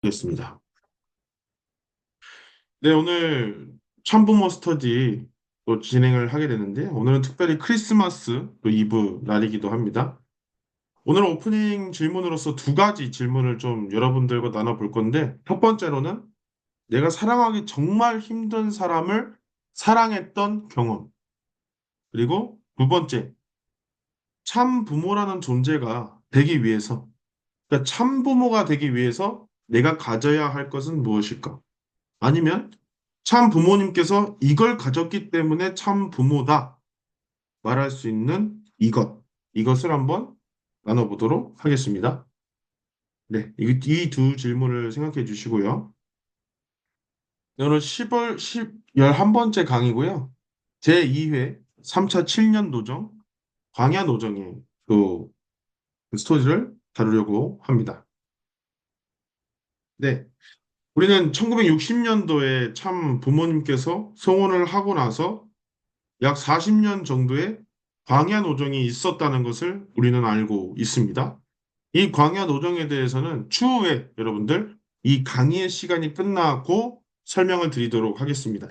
겠습니다. 네, 오늘 참부모 스터디 또 진행을 하게 되는데, 오늘은 특별히 크리스마스 또 이브 날이기도 합니다. 오늘 오프닝 질문으로서 두 가지 질문을 좀 여러분들과 나눠볼 건데, 첫 번째로는 내가 사랑하기 정말 힘든 사람을 사랑했던 경험. 그리고 두 번째, 참부모라는 존재가 되기 위해서, 그러니까 참부모가 되기 위해서 내가 가져야 할 것은 무엇일까? 아니면 참 부모님께서 이걸 가졌기 때문에 참 부모다 말할 수 있는 이것을 한번 나눠보도록 하겠습니다. 네, 이 두 질문을 생각해 주시고요. 오늘 10월 11번째 강의고요. 제2회 3차 7년 노정, 광야 노정의 또 스토리를 다루려고 합니다. 네, 우리는 1960년도에 참 부모님께서 성혼을 하고 나서 약 40년 정도의 광야 노정이 있었다는 것을 우리는 알고 있습니다. 이 광야 노정에 대해서는 추후에 여러분들 이 강의의 시간이 끝나고 설명을 드리도록 하겠습니다.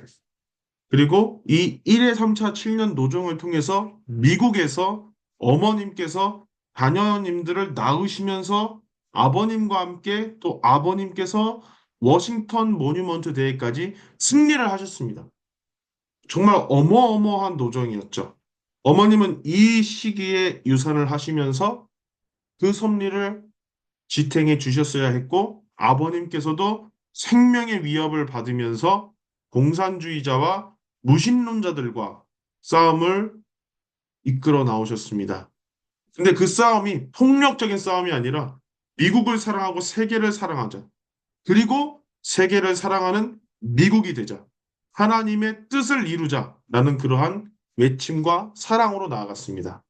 그리고 이 1회, 3차 7년 노정을 통해서 미국에서 어머님께서 자녀님들을 낳으시면서 아버님과 함께 또 아버님께서 워싱턴 모뉴먼트 데이까지 승리를 하셨습니다. 정말 어마어마한 노정이었죠. 어머님은 이 시기에 유산을 하시면서 그 섭리를 지탱해 주셨어야 했고, 아버님께서도 생명의 위협을 받으면서 공산주의자와 무신론자들과 싸움을 이끌어 나오셨습니다. 근데 그 싸움이 폭력적인 싸움이 아니라 미국을 사랑하고 세계를 사랑하자. 그리고 세계를 사랑하는 미국이 되자. 하나님의 뜻을 이루자라는 그러한 외침과 사랑으로 나아갔습니다.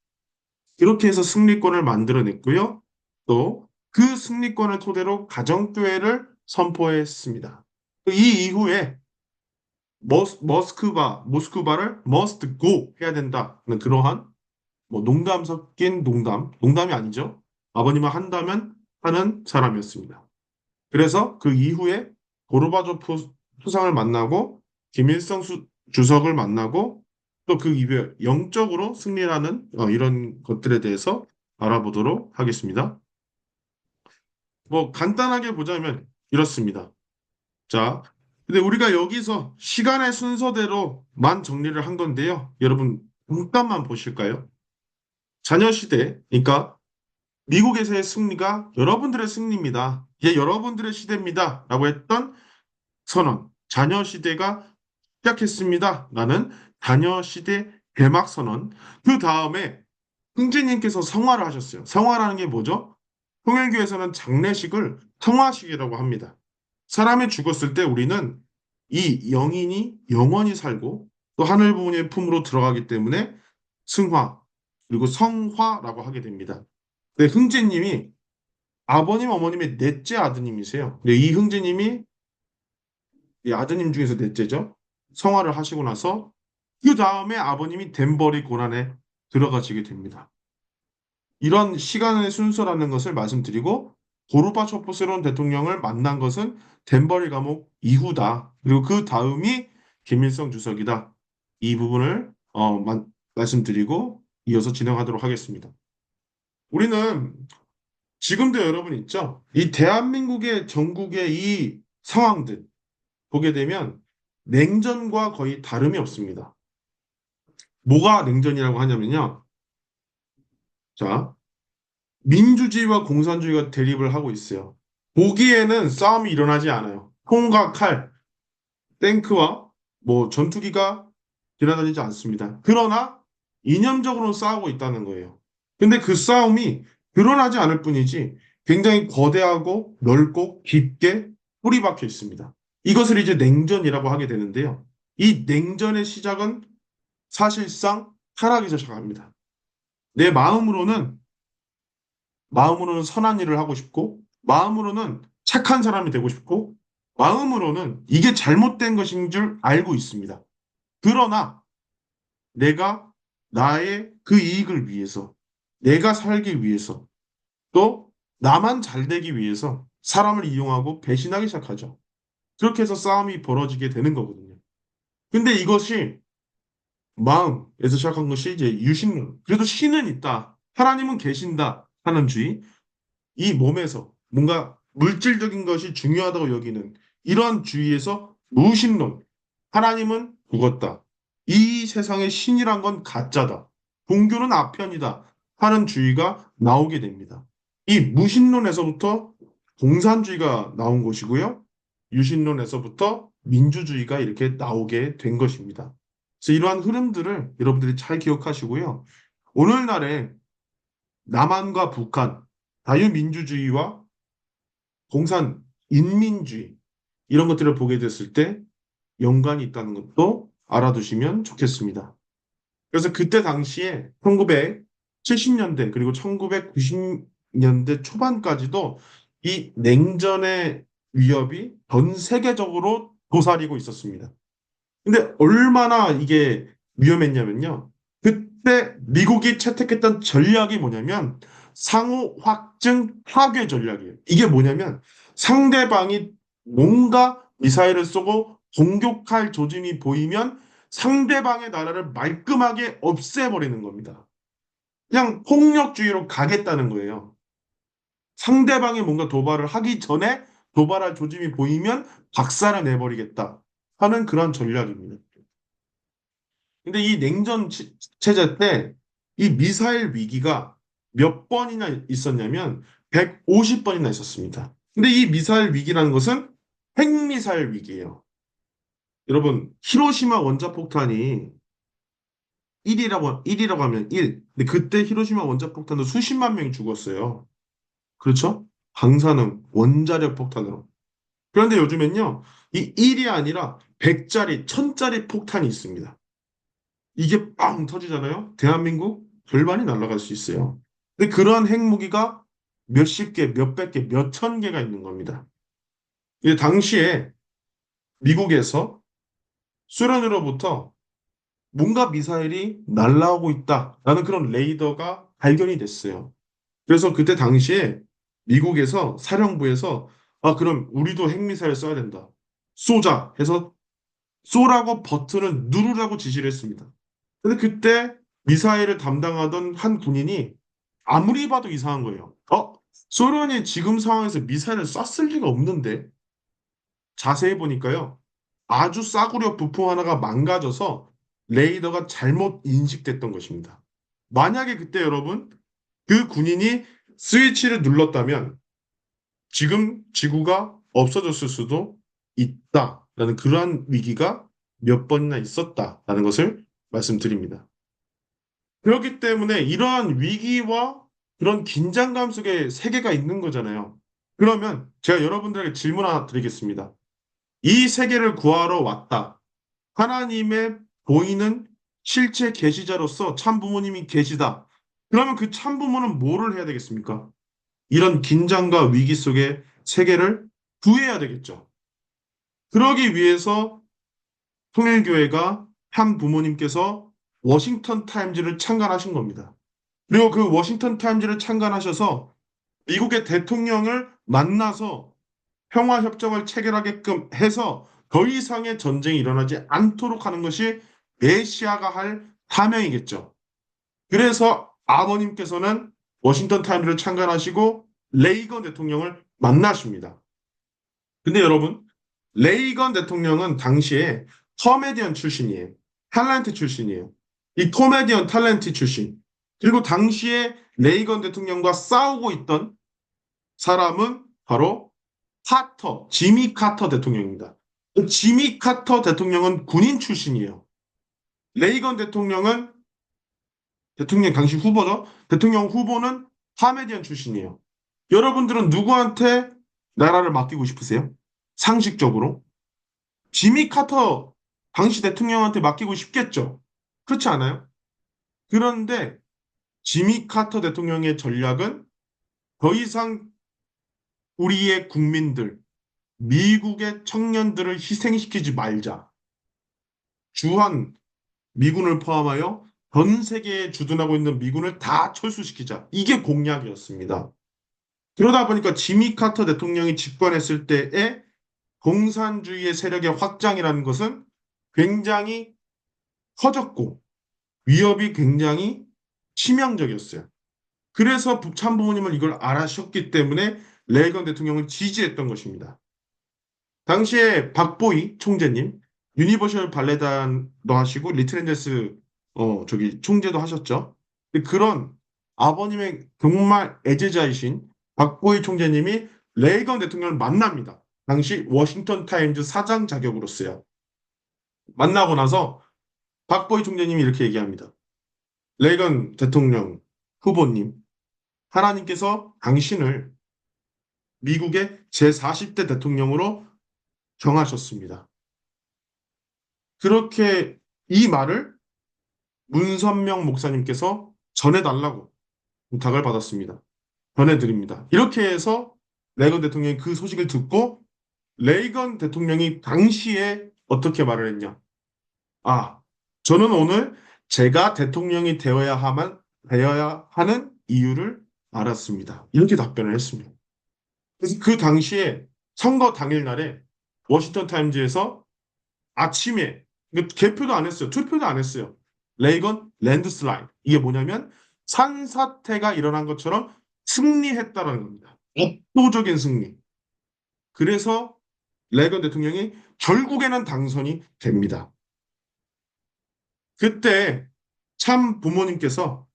이렇게 해서 승리권을 만들어냈고요. 또 그 승리권을 토대로 가정교회를 선포했습니다. 이 이후에 모스크바를 must go 해야 된다는 그러한 뭐 농담 섞인 농담이 아니죠. 아버님은 한다면 하는 사람이었습니다. 그래서 그 이후에 고르바조프 수상을 만나고 김일성 주석을 만나고 또 그 이후에 영적으로 승리하는 이런 것들에 대해서 알아보도록 하겠습니다. 뭐 간단하게 보자면 이렇습니다. 자, 근데 우리가 여기서 시간의 순서대로만 정리를 한 건데요. 여러분 잠깐만 보실까요? 자녀 시대, 그러니까 미국에서의 승리가 여러분들의 승리입니다. 이제 여러분들의 시대입니다. 라고 했던 선언, 자녀 시대가 시작했습니다. 라는 자녀 시대 개막 선언. 그 다음에 흥제님께서 성화를 하셨어요. 성화라는 게 뭐죠? 통일교에서는 장례식을 성화식이라고 합니다. 사람이 죽었을 때 우리는 이 영인이 영원히 살고 또 하늘 부모님의 품으로 들어가기 때문에 승화 그리고 성화라고 하게 됩니다. 근데 흥제님이 아버님 어머님의 넷째 아드님이세요. 근데 이 흥제님이 이 아드님 중에서 넷째죠. 성화를 하시고 나서 그 다음에 아버님이 덴버리 고난에 들어가시게 됩니다. 이런 시간의 순서라는 것을 말씀드리고 고르바초프 새로운 대통령을 만난 것은 덴버리 감옥 이후다. 그리고 그 다음이 김일성 주석이다. 이 부분을 말씀드리고 이어서 진행하도록 하겠습니다. 우리는 지금도 여러분 있죠? 이 대한민국의 전국의 이 상황들 보게 되면 냉전과 거의 다름이 없습니다. 뭐가 냉전이라고 하냐면요. 자, 민주주의와 공산주의가 대립을 하고 있어요. 보기에는 싸움이 일어나지 않아요. 총과 칼, 탱크와 뭐 전투기가 지나다니지 않습니다. 그러나 이념적으로 싸우고 있다는 거예요. 근데 그 싸움이 드러나지 않을 뿐이지 굉장히 거대하고 넓고 깊게 뿌리 박혀 있습니다. 이것을 이제 냉전이라고 하게 되는데요. 이 냉전의 시작은 사실상 타락에서 시작합니다. 내 마음으로는 선한 일을 하고 싶고, 마음으로는 착한 사람이 되고 싶고, 마음으로는 이게 잘못된 것인 줄 알고 있습니다. 그러나 내가 나의 그 이익을 위해서, 내가 살기 위해서, 또 나만 잘 되기 위해서 사람을 이용하고 배신하기 시작하죠. 그렇게 해서 싸움이 벌어지게 되는 거거든요. 근데 이것이 마음에서 시작한 것이 이제 유신론. 그래도 신은 있다. 하나님은 계신다. 하는 주의. 이 몸에서 뭔가 물질적인 것이 중요하다고 여기는 이러한 주의에서 무신론. 하나님은 죽었다. 이 세상의 신이란 건 가짜다. 종교는 아편이다. 하는 주의가 나오게 됩니다. 이 무신론에서부터 공산주의가 나온 것이고요. 유신론에서부터 민주주의가 이렇게 나오게 된 것입니다. 그래서 이러한 흐름들을 여러분들이 잘 기억하시고요. 오늘날에 남한과 북한, 자유민주주의와 공산, 인민주의, 이런 것들을 보게 됐을 때 연관이 있다는 것도 알아두시면 좋겠습니다. 그래서 그때 당시에 1970년대 그리고 1990년대 초반까지도 이 냉전의 위협이 전 세계적으로 도사리고 있었습니다. 근데 얼마나 이게 위험했냐면요. 그때 미국이 채택했던 전략이 뭐냐면 상호 확증 파괴 전략이에요. 이게 뭐냐면 상대방이 뭔가 미사일을 쏘고 공격할 조짐이 보이면 상대방의 나라를 말끔하게 없애버리는 겁니다. 그냥 폭력주의로 가겠다는 거예요. 상대방이 뭔가 도발을 하기 전에 도발할 조짐이 보이면 박살을 내버리겠다 하는 그런 전략입니다. 근데 이 냉전 체제 때 이 미사일 위기가 몇 번이나 있었냐면 150번이나 있었습니다. 근데 이 미사일 위기라는 것은 핵미사일 위기예요. 여러분, 히로시마 원자폭탄이 1이라고 하면 1. 근데 그때 히로시마 원자폭탄도 수십만 명이 죽었어요. 그렇죠? 방사능, 원자력 폭탄으로. 그런데 요즘엔요, 이 1이 아니라 100짜리, 1000짜리 폭탄이 있습니다. 이게 빵 터지잖아요. 대한민국 절반이 날아갈 수 있어요. 근데 그러한 핵무기가 몇십 개, 몇백 개, 몇천 개가 있는 겁니다. 이게 당시에 미국에서 소련으로부터 뭔가 미사일이 날아오고 있다라는 그런 레이더가 발견이 됐어요. 그래서 그때 당시에 미국에서 사령부에서 아, 그럼 우리도 핵미사일 써야 된다. 쏘자 해서 쏘라고 버튼을 누르라고 지시를 했습니다. 근데 그때 미사일을 담당하던 한 군인이 아무리 봐도 이상한 거예요. 소련이 지금 상황에서 미사일을 쐈을 리가 없는데 자세히 보니까요. 아주 싸구려 부품 하나가 망가져서 레이더가 잘못 인식됐던 것입니다. 만약에 그때 여러분 그 군인이 스위치를 눌렀다면 지금 지구가 없어졌을 수도 있다라는 그러한 위기가 몇 번이나 있었다라는 것을 말씀드립니다. 그렇기 때문에 이러한 위기와 그런 긴장감 속에 세계가 있는 거잖아요. 그러면 제가 여러분들에게 질문 하나 드리겠습니다. 이 세계를 구하러 왔다. 하나님의 보이는 실체 계시자로서 참부모님이 계시다. 그러면 그 참부모는 뭐를 해야 되겠습니까? 이런 긴장과 위기 속에 세계를 구해야 되겠죠. 그러기 위해서 통일교회가 한 부모님께서 워싱턴 타임즈를 창간하신 겁니다. 그리고 그 워싱턴 타임즈를 창간하셔서 미국의 대통령을 만나서 평화협정을 체결하게끔 해서 더 이상의 전쟁이 일어나지 않도록 하는 것이 메시아가 할 사명이겠죠. 그래서 아버님께서는 워싱턴 타임즈를 창간하시고 레이건 대통령을 만나십니다. 근데 여러분, 레이건 대통령은 당시에 커메디언 출신이에요. 탤런트 출신이에요. 이 코미디언 탤런트 출신. 그리고 당시에 레이건 대통령과 싸우고 있던 사람은 바로 지미 카터 대통령입니다. 그 지미 카터 대통령은 군인 출신이에요. 레이건 대통령은 대통령 당시 후보죠. 대통령 후보는 파메디언 출신이에요. 여러분들은 누구한테 나라를 맡기고 싶으세요? 상식적으로. 지미 카터 당시 대통령한테 맡기고 싶겠죠. 그렇지 않아요? 그런데 지미 카터 대통령의 전략은 더 이상 우리의 국민들, 미국의 청년들을 희생시키지 말자. 주한 미군을 포함하여 전 세계에 주둔하고 있는 미군을 다 철수시키자. 이게 공약이었습니다. 그러다 보니까 지미 카터 대통령이 집권했을 때의 공산주의의 세력의 확장이라는 것은 굉장히 커졌고 위협이 굉장히 치명적이었어요. 그래서 참부모님은 이걸 알아셨기 때문에 레이건 대통령을 지지했던 것입니다. 당시에 박보이 총재님, 유니버셜 발레단도 하시고 리틀 엔젤스 저기 총재도 하셨죠. 근데 그런 아버님의 정말 애제자이신 박보이 총재님이 레이건 대통령을 만납니다. 당시 워싱턴 타임즈 사장 자격으로서요. 만나고 나서 박보이 총재님이 이렇게 얘기합니다. 레이건 대통령 후보님, 하나님께서 당신을 미국의 제40대 대통령으로 정하셨습니다. 그렇게 이 말을 문선명 목사님께서 전해달라고 부탁을 받았습니다. 전해드립니다. 이렇게 해서 레이건 대통령이 그 소식을 듣고 레이건 대통령이 당시에 어떻게 말을 했냐? 아, 저는 오늘 제가 대통령이 되어야 하는 이유를 알았습니다. 이렇게 답변을 했습니다. 그래서 그 당시에 선거 당일날에 워싱턴 타임즈에서 아침에 개표도 안 했어요. 투표도 안 했어요. 레이건 랜드슬라이드. 이게 뭐냐면 산사태가 일어난 것처럼 승리했다라는 겁니다. 압도적인 승리. 그래서 레이건 대통령이 결국에는 당선이 됩니다. 그때 참 부모님께서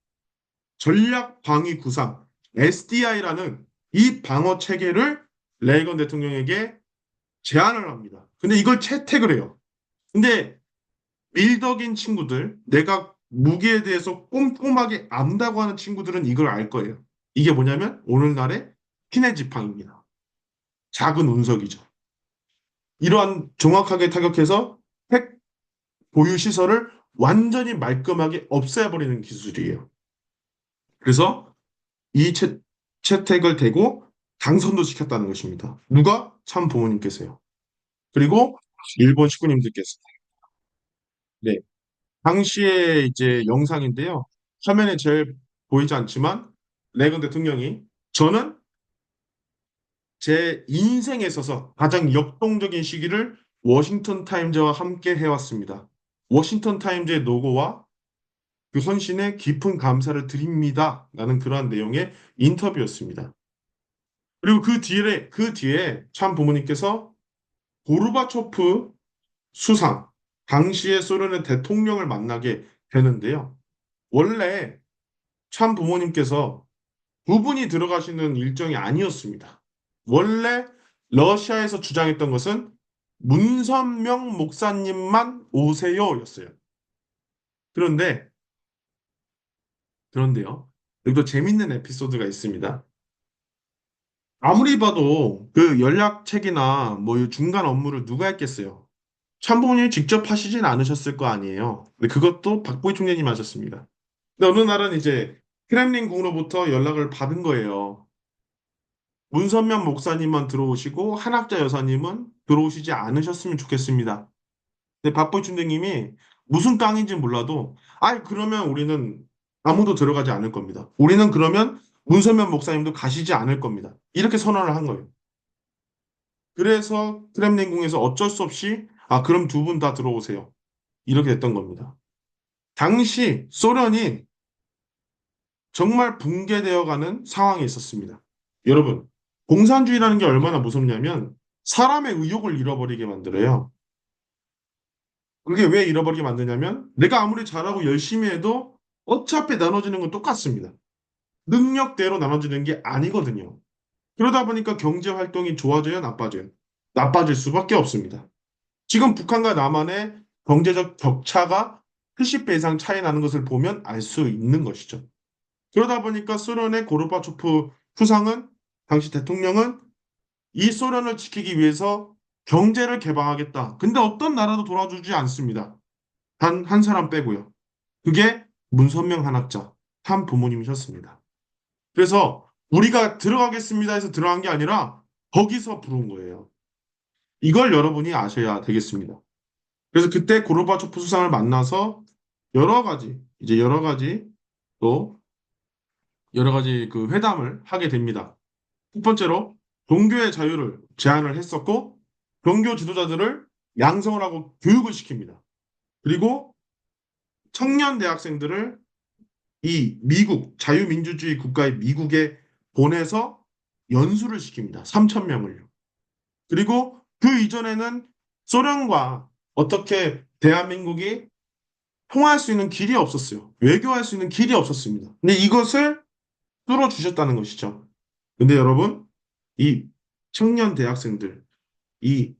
전략 방위 구상 SDI라는 이 방어 체계를 레이건 대통령에게 제안을 합니다. 근데 이걸 채택을 해요. 근데 밀덕인 친구들, 내가 무기에 대해서 꼼꼼하게 안다고 하는 친구들은 이걸 알 거예요. 이게 뭐냐면 오늘날의 피네 지팡이입니다. 작은 운석이죠. 이러한 정확하게 타격해서 핵 보유 시설을 완전히 말끔하게 없애버리는 기술이에요. 그래서 이 채택을 대고 당선도 시켰다는 것입니다. 누가? 참 부모님께서요. 그리고 일본 식구님들께서. 네. 당시에 이제 영상인데요. 화면에 제일 보이지 않지만 레이건 대통령이 저는 제 인생에 있어서 가장 역동적인 시기를 워싱턴 타임즈와 함께 해왔습니다. 워싱턴 타임즈의 노고와 그 헌신에 깊은 감사를 드립니다. 라는 그러한 내용의 인터뷰였습니다. 그리고 그 뒤에 참 부모님께서 고르바초프 수상, 당시의 소련의 대통령을 만나게 되는데요. 원래 참 부모님께서 두 분이 들어가시는 일정이 아니었습니다. 원래 러시아에서 주장했던 것은 문선명 목사님만 오세요였어요. 그런데 그런데요. 여기도 재밌는 에피소드가 있습니다. 아무리 봐도 그 연락책이나 뭐 중간 업무를 누가 했겠어요? 참부모님이 직접 하시진 않으셨을 거 아니에요. 근데 그것도 박보희 총재님 하셨습니다. 근데 어느 날은 이제 크렘린궁으로부터 연락을 받은 거예요. 문선명 목사님만 들어오시고 한학자 여사님은 들어오시지 않으셨으면 좋겠습니다. 근데 박보희 총재님이 무슨 깡인지 몰라도 아이 그러면 우리는 아무도 들어가지 않을 겁니다. 우리는 그러면 문선명 목사님도 가시지 않을 겁니다. 이렇게 선언을 한 거예요. 그래서 크렘린궁에서 어쩔 수 없이 아 그럼 두 분 다 들어오세요. 이렇게 됐던 겁니다. 당시 소련이 정말 붕괴되어가는 상황에 있었습니다. 여러분, 공산주의라는 게 얼마나 무섭냐면 사람의 의욕을 잃어버리게 만들어요. 그게 왜 잃어버리게 만드냐면 내가 아무리 잘하고 열심히 해도 어차피 나눠지는 건 똑같습니다. 능력대로 나눠지는 게 아니거든요. 그러다 보니까 경제 활동이 좋아져요, 나빠져요? 나빠질 수밖에 없습니다. 지금 북한과 남한의 경제적 격차가 70배 이상 차이 나는 것을 보면 알 수 있는 것이죠. 그러다 보니까 소련의 고르바초프 후상은 당시 대통령은 이 소련을 지키기 위해서 경제를 개방하겠다. 근데 어떤 나라도 도와주지 않습니다. 단 한 사람 빼고요. 그게 문선명 한학자, 한 부모님이셨습니다. 그래서 우리가 들어가겠습니다 해서 들어간 게 아니라 거기서 부른 거예요. 이걸 여러분이 아셔야 되겠습니다. 그래서 그때 고르바초프 수상을 만나서 여러 가지 또 여러 가지 그 회담을 하게 됩니다. 첫 번째로 종교의 자유를 제한을 했었고 종교 지도자들을 양성을 하고 교육을 시킵니다. 그리고 청년 대학생들을 이 미국 자유민주주의 국가의 미국에 보내서 연수를 시킵니다. 3천 명을요. 그리고 그 이전에는 소련과 어떻게 대한민국이 통화할 수 있는 길이 없었어요. 외교할 수 있는 길이 없었습니다. 근데 이것을 뚫어주셨다는 것이죠. 근데 여러분, 이 청년 대학생들, 이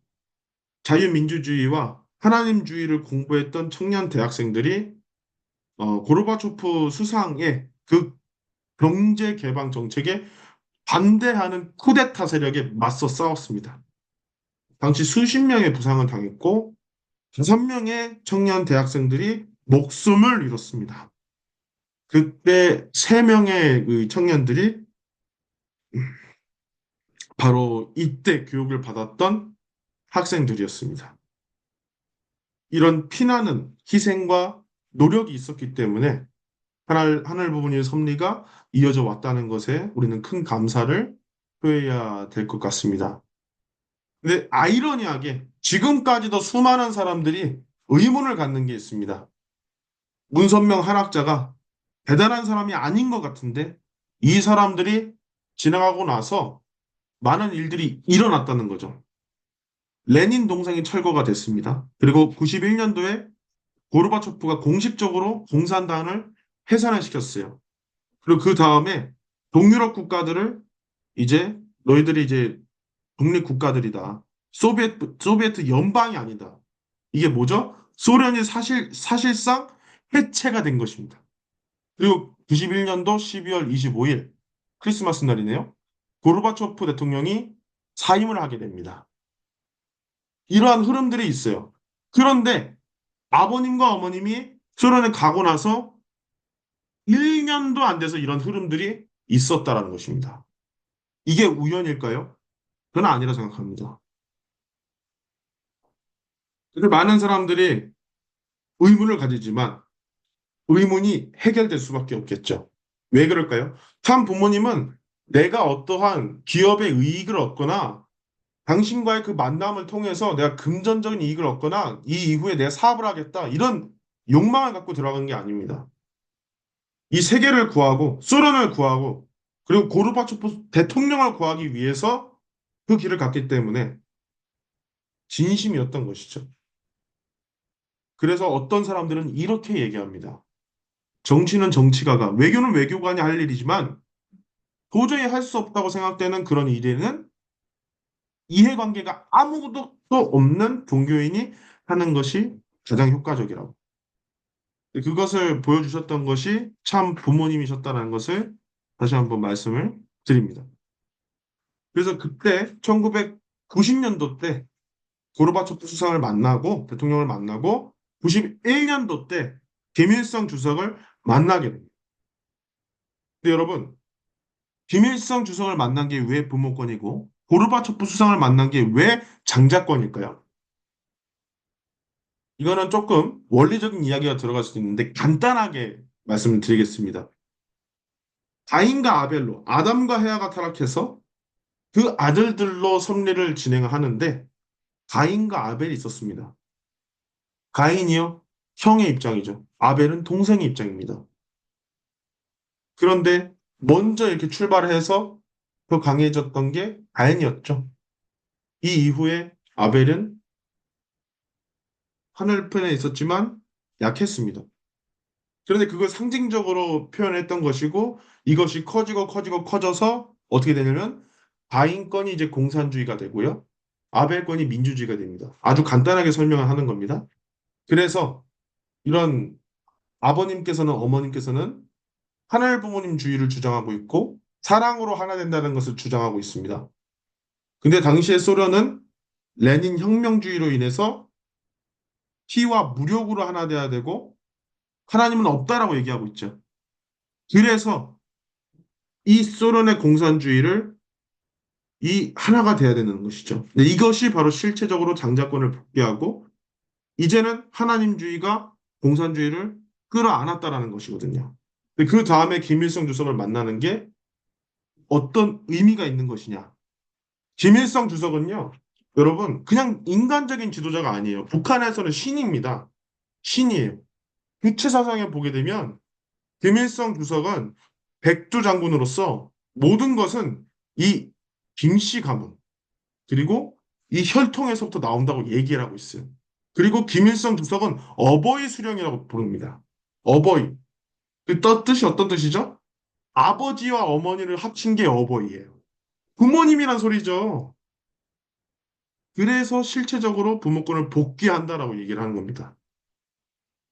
자유민주주의와 하나님주의를 공부했던 청년 대학생들이 고르바초프 수상의 그 경제 개방 정책에 반대하는 쿠데타 세력에 맞서 싸웠습니다. 당시 수십 명의 부상을 당했고 5명의 청년 대학생들이 목숨을 잃었습니다. 그때 3명의 그 청년들이 바로 이때 교육을 받았던 학생들이었습니다. 이런 피나는 희생과 노력이 있었기 때문에 하늘 부분의 섭리가 이어져 왔다는 것에 우리는 큰 감사를 표해야 될 것 같습니다. 근데 아이러니하게 지금까지도 수많은 사람들이 의문을 갖는 게 있습니다. 문선명 한학자가 대단한 사람이 아닌 것 같은데 이 사람들이 지나가고 나서 많은 일들이 일어났다는 거죠. 레닌 동상이 철거가 됐습니다. 그리고 91년도에 고르바초프가 공식적으로 공산당을 해산을 시켰어요. 그리고 그 다음에 동유럽 국가들을 이제 너희들이 이제 독립 국가들이다. 소비에트 연방이 아니다. 이게 뭐죠? 소련이 사실상 해체가 된 것입니다. 그리고 91년도 12월 25일 크리스마스 날이네요. 고르바초프 대통령이 사임을 하게 됩니다. 이러한 흐름들이 있어요. 그런데 아버님과 어머님이 소련에 가고 나서 1년도 안 돼서 이런 흐름들이 있었다라는 것입니다. 이게 우연일까요? 저는 아니라 생각합니다. 근데 많은 사람들이 의문을 가지지만 의문이 해결될 수밖에 없겠죠. 왜 그럴까요? 참 부모님은 내가 어떠한 기업의 이익을 얻거나 당신과의 그 만남을 통해서 내가 금전적인 이익을 얻거나 이 이후에 내가 사업을 하겠다 이런 욕망을 갖고 들어간 게 아닙니다. 이 세계를 구하고 소련을 구하고 그리고 고르바초프 대통령을 구하기 위해서 그 길을 갔기 때문에 진심이었던 것이죠. 그래서 어떤 사람들은 이렇게 얘기합니다. 정치는 정치가가, 외교는 외교관이 할 일이지만 도저히 할 수 없다고 생각되는 그런 일에는 이해관계가 아무것도 없는 종교인이 하는 것이 가장 효과적이라고. 그것을 보여주셨던 것이 참 부모님이셨다는 것을 다시 한번 말씀을 드립니다. 그래서 그때 1990년도 때 고르바초프 수상을 만나고 대통령을 만나고 91년도 때 김일성 주석을 만나게 됩니다. 근데 여러분, 김일성 주석을 만난 게 왜 부모권이고 고르바초프 수상을 만난 게 왜 장자권일까요? 이거는 조금 원리적인 이야기가 들어갈 수 있는데 간단하게 말씀을 드리겠습니다. 가인과 아벨로 아담과 헤아가 타락해서 그 아들들로 섭리를 진행하는데 가인과 아벨이 있었습니다. 가인이요? 형의 입장이죠. 아벨은 동생의 입장입니다. 그런데 먼저 이렇게 출발해서 더 강해졌던 게 가인이었죠. 이 이후에 아벨은 하늘편에 있었지만 약했습니다. 그런데 그걸 상징적으로 표현했던 것이고 이것이 커지고 커지고 커져서 어떻게 되냐면 가인권이 이제 공산주의가 되고요. 아벨권이 민주주의가 됩니다. 아주 간단하게 설명을 하는 겁니다. 그래서 이런 아버님께서는 어머님께서는 하늘 부모님주의를 주장하고 있고 사랑으로 하나 된다는 것을 주장하고 있습니다. 근데 당시의 소련은 레닌 혁명주의로 인해서 피와 무력으로 하나 돼야 되고 하나님은 없다라고 얘기하고 있죠. 그래서 이 소련의 공산주의를 이 하나가 돼야 되는 것이죠. 근데 이것이 바로 실체적으로 장자권을 복귀하고 이제는 하나님주의가 공산주의를 끌어안았다라는 것이거든요. 근데 그 다음에 김일성 주석을 만나는 게 어떤 의미가 있는 것이냐? 김일성 주석은요, 여러분, 그냥 인간적인 지도자가 아니에요. 북한에서는 신입니다. 신이에요. 주체 사상에 보게 되면 김일성 주석은 백두 장군으로서 모든 것은 이 김씨 가문, 그리고 이 혈통에서부터 나온다고 얘기를 하고 있어요. 그리고 김일성 주석은 어버이 수령이라고 부릅니다. 어버이. 뜻이 어떤 뜻이죠? 아버지와 어머니를 합친 게 어버이예요. 부모님이란 소리죠. 그래서 실체적으로 부모권을 복귀한다라고 얘기를 하는 겁니다.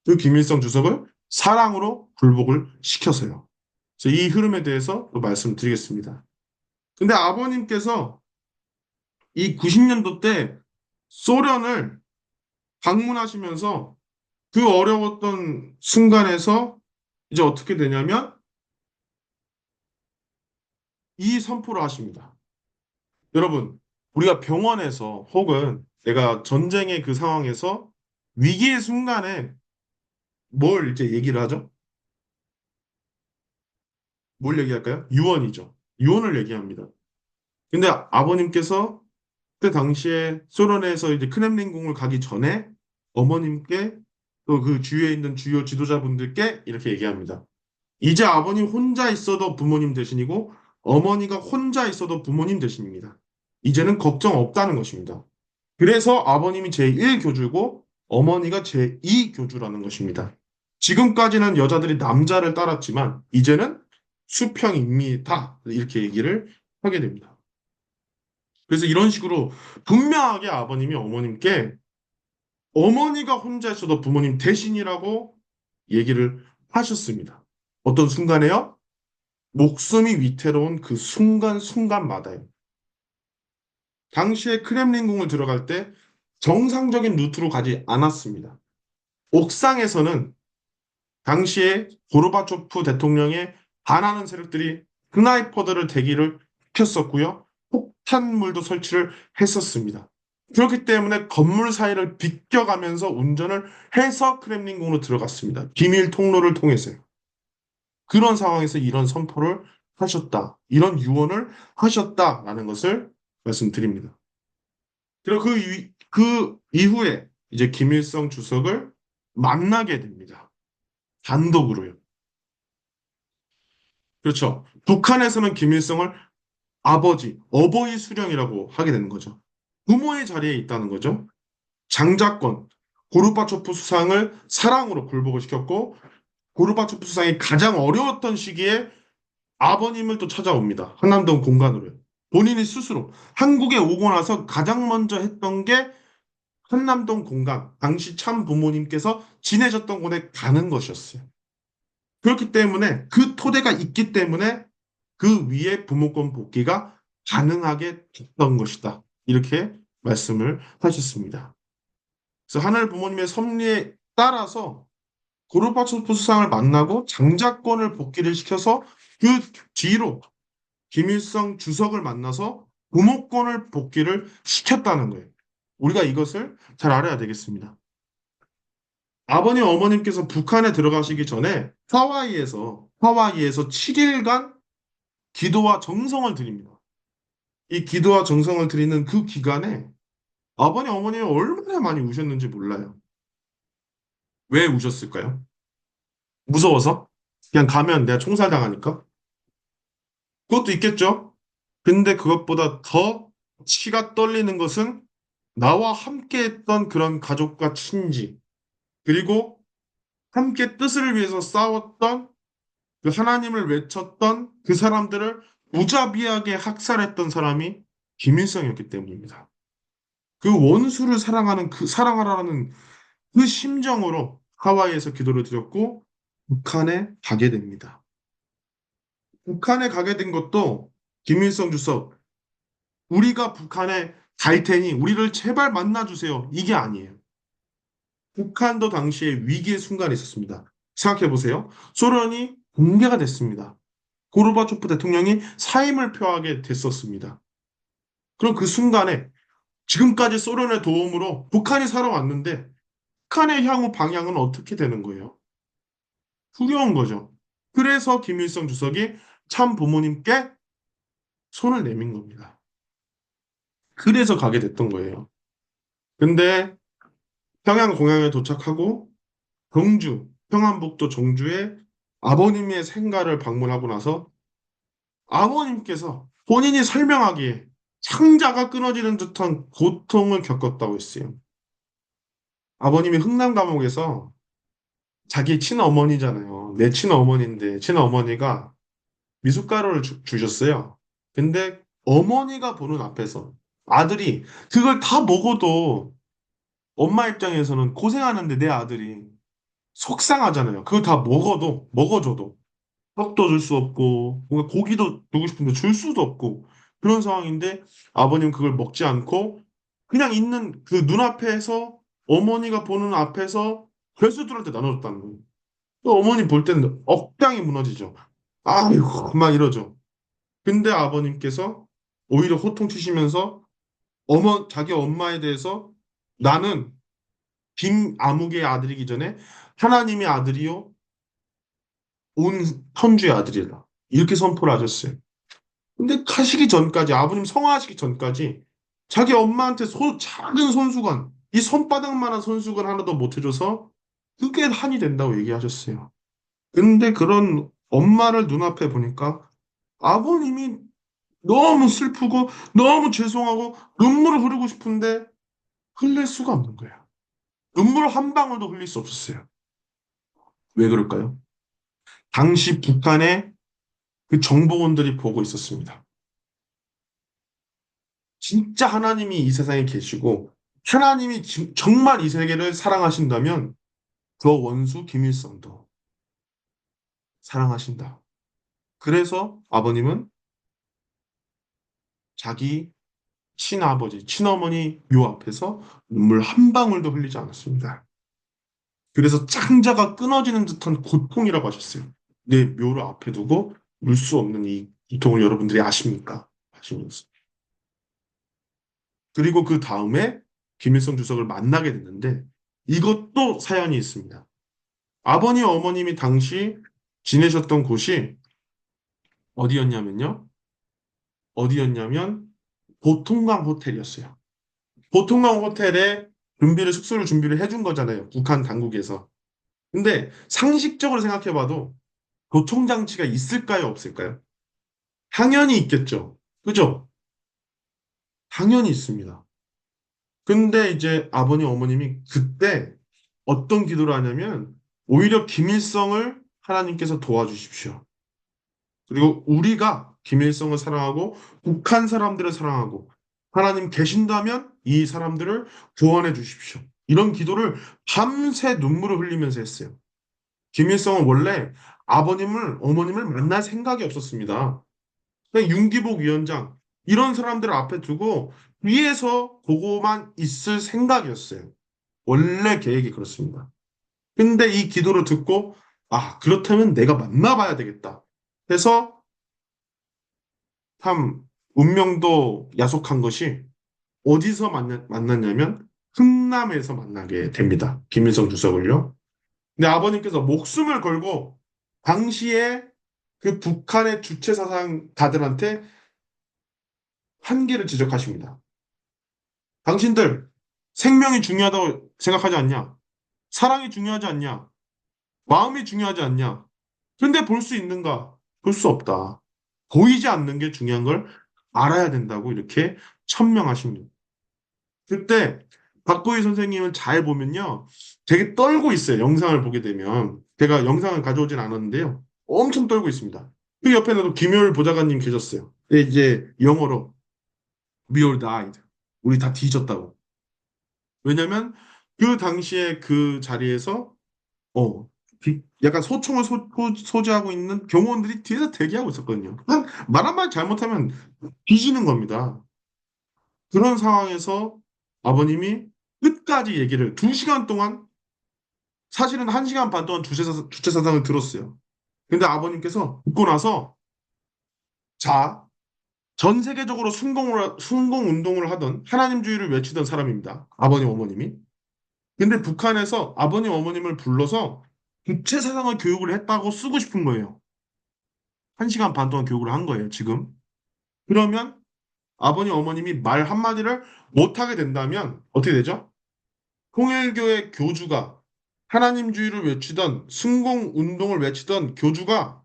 그 김일성 주석을 사랑으로 굴복을 시켜서요. 그래서 이 흐름에 대해서 또 말씀드리겠습니다. 근데 아버님께서 이 90년도 때 소련을 방문하시면서 그 어려웠던 순간에서 이제 어떻게 되냐면 이 선포를 하십니다. 여러분, 우리가 병원에서 혹은 내가 전쟁의 그 상황에서 위기의 순간에 뭘 이제 얘기를 하죠? 뭘 얘기할까요? 유언이죠. 유언을 얘기합니다. 근데 아버님께서 그때 당시에 소련에서 이제 크렘린궁을 가기 전에 어머님께 또 그 주위에 있는 주요 지도자분들께 이렇게 얘기합니다. 이제 아버님 혼자 있어도 부모님 대신이고 어머니가 혼자 있어도 부모님 대신입니다. 이제는 걱정 없다는 것입니다. 그래서 아버님이 제1교주고 어머니가 제2교주라는 것입니다. 지금까지는 여자들이 남자를 따랐지만 이제는 수평입니다. 이렇게 얘기를 하게 됩니다. 그래서 이런 식으로 분명하게 아버님이 어머님께 어머니가 혼자 있어도 부모님 대신이라고 얘기를 하셨습니다. 어떤 순간에요? 목숨이 위태로운 그 순간순간마다요. 당시에 크렘린궁을 들어갈 때 정상적인 루트로 가지 않았습니다. 옥상에서는 당시에 고르바초프 대통령의 반하는 세력들이 스나이퍼들을 대기를 시켰었고요. 폭탄물도 설치를 했었습니다. 그렇기 때문에 건물 사이를 비껴가면서 운전을 해서 크렘린궁으로 들어갔습니다. 비밀 통로를 통해서요. 그런 상황에서 이런 선포를 하셨다. 이런 유언을 하셨다라는 것을 말씀드립니다. 그리고 그 이후에 이제 김일성 주석을 만나게 됩니다. 단독으로요. 그렇죠. 북한에서는 김일성을 아버지, 어버이 수령이라고 하게 되는 거죠. 부모의 자리에 있다는 거죠. 장자권, 고르바초프 수상을 사랑으로 굴복을 시켰고, 고르바초프 수상이 가장 어려웠던 시기에 아버님을 또 찾아옵니다. 한남동 공간으로요. 본인이 스스로 한국에 오고 나서 가장 먼저 했던 게 한남동 공간, 당시 참 부모님께서 지내셨던 곳에 가는 것이었어요. 그렇기 때문에 그 토대가 있기 때문에 그 위에 부모권 복귀가 가능하게 됐던 것이다. 이렇게 말씀을 하셨습니다. 그래서 하늘 부모님의 섭리에 따라서 고르바초프 수상을 만나고 장자권을 복귀를 시켜서 그 뒤로 김일성 주석을 만나서 부모권을 복귀를 시켰다는 거예요. 우리가 이것을 잘 알아야 되겠습니다. 아버님, 어머님께서 북한에 들어가시기 전에 하와이에서 7일간 기도와 정성을 드립니다. 이 기도와 정성을 드리는 그 기간에 아버님, 어머님이 얼마나 많이 우셨는지 몰라요. 왜 우셨을까요? 무서워서? 그냥 가면 내가 총살당하니까? 그것도 있겠죠? 근데 그것보다 더 치가 떨리는 것은 나와 함께 했던 그런 가족과 친지, 그리고 함께 뜻을 위해서 싸웠던 그 하나님을 외쳤던 그 사람들을 무자비하게 학살했던 사람이 김일성이었기 때문입니다. 그 원수를 사랑하라는 그 심정으로 하와이에서 기도를 드렸고 북한에 가게 됩니다. 북한에 가게 된 것도 김일성 주석, 우리가 북한에 갈 테니 우리를 제발 만나주세요. 이게 아니에요. 북한도 당시에 위기의 순간이 있었습니다. 생각해 보세요. 소련이 붕괴가 됐습니다. 고르바초프 대통령이 사임을 표하게 됐었습니다. 그럼 그 순간에 지금까지 소련의 도움으로 북한이 살아왔는데 북한의 향후 방향은 어떻게 되는 거예요? 두려운 거죠. 그래서 김일성 주석이 참 부모님께 손을 내민 겁니다. 그래서 가게 됐던 거예요. 근데 평양 공항에 도착하고 경주, 평안북도 정주에 아버님의 생가를 방문하고 나서 아버님께서 본인이 설명하기에 창자가 끊어지는 듯한 고통을 겪었다고 했어요. 아버님이 흥남 감옥에서 자기 친어머니잖아요. 내 친어머니인데 친어머니가 미숫가루를 주셨어요. 근데 어머니가 보는 앞에서 아들이 그걸 다 먹어도 엄마 입장에서는 고생하는데 내 아들이 속상하잖아요. 그거 다 먹어줘도 떡도 줄 수 없고 뭔가 고기도 주고 싶은데 줄 수도 없고 그런 상황인데 아버님 그걸 먹지 않고 그냥 있는 그 눈앞에서 어머니가 보는 앞에서 괴수들한테 나눠줬다는 거예요. 또 어머니 볼 때는 억장이 무너지죠. 아이고 막 이러죠. 근데 아버님께서 오히려 호통치시면서 자기 엄마에 대해서 나는 김아무개의 아들이기 전에 하나님의 아들이요 온 천주의 아들이다. 이렇게 선포를 하셨어요. 근데 하시기 전까지 아버님 성화하시기 전까지 자기 엄마한테 작은 손수건 이 손바닥만한 손수건 하나도 못 해줘서 그게 한이 된다고 얘기하셨어요. 근데 그런 엄마를 눈앞에 보니까 아버님이 너무 슬프고 너무 죄송하고 눈물을 흐르고 싶은데 흘릴 수가 없는 거예요. 눈물 한 방울도 흘릴 수 없었어요. 왜 그럴까요? 당시 북한의 그 정보원들이 보고 있었습니다. 진짜 하나님이 이 세상에 계시고 하나님이 정말 이 세계를 사랑하신다면 그 원수 김일성도 사랑하신다. 그래서 아버님은 자기 친아버지, 친어머니 묘 앞에서 눈물 한 방울도 흘리지 않았습니다. 그래서 창자가 끊어지는 듯한 고통이라고 하셨어요. 내 묘를 앞에 두고 울 수 없는 이 고통을 여러분들이 아십니까? 하시면서. 그리고 그 다음에 김일성 주석을 만나게 됐는데 이것도 사연이 있습니다. 아버님, 어머님이 당시 지내셨던 곳이 어디였냐면요. 어디였냐면 보통강 호텔이었어요. 보통강 호텔에 숙소를 준비를 해준 거잖아요. 북한 당국에서. 근데 상식적으로 생각해봐도 도청장치가 있을까요, 없을까요? 당연히 있겠죠. 그죠? 당연히 있습니다. 근데 이제 아버님, 어머님이 그때 어떤 기도를 하냐면 오히려 김일성을 하나님께서 도와주십시오. 그리고 우리가 김일성을 사랑하고 북한 사람들을 사랑하고 하나님 계신다면 이 사람들을 구원해 주십시오. 이런 기도를 밤새 눈물을 흘리면서 했어요. 김일성은 원래 어머님을 만날 생각이 없었습니다. 그냥 윤기복 위원장 이런 사람들을 앞에 두고 위에서 보고만 있을 생각이었어요. 원래 계획이 그렇습니다. 근데 이 기도를 듣고 그렇다면 내가 만나봐야 되겠다. 해서 참 운명도 야속한 것이 어디서 만났냐면 흥남에서 만나게 됩니다. 김일성 주석을요. 근데 아버님께서 목숨을 걸고 당시에 그 북한의 주체 사상가들한테 한계를 지적하십니다. 당신들 생명이 중요하다고 생각하지 않냐? 사랑이 중요하지 않냐? 마음이 중요하지 않냐? 근데 볼 수 있는가? 볼 수 없다. 보이지 않는 게 중요한 걸 알아야 된다고 이렇게 천명하십니다. 그때 박보희 선생님을 잘 보면요. 되게 떨고 있어요. 영상을 보게 되면. 제가 영상을 가져오진 않았는데요. 엄청 떨고 있습니다. 그 옆에는 또 김효일 보좌관님 계셨어요. 근데 이제 영어로 We all died. 우리 다 뒤졌다고. 왜냐면 그 당시에 그 자리에서 어, 약간 소총을 소지하고 있는 경호원들이 뒤에서 대기하고 있었거든요. 말 한마디 잘못하면 뒤지는 겁니다. 그런 상황에서 아버님이 끝까지 얘기를 2시간 동안 사실은 1시간 반 동안 주체 사상을 들었어요. 근데 아버님께서 듣고 나서 자, 전 세계적으로 순공 운동을 하던 하나님주의를 외치던 사람입니다. 아버님, 어머님이. 근데 북한에서 아버님, 어머님을 불러서 주체 사상을 교육을 했다고 쓰고 싶은 거예요. 1시간 반 동안 교육을 한 거예요, 지금. 그러면 아버님, 어머님이 말 한마디를 못하게 된다면 어떻게 되죠? 통일교의 교주가 하나님주의를 외치던 승공 운동을 외치던 교주가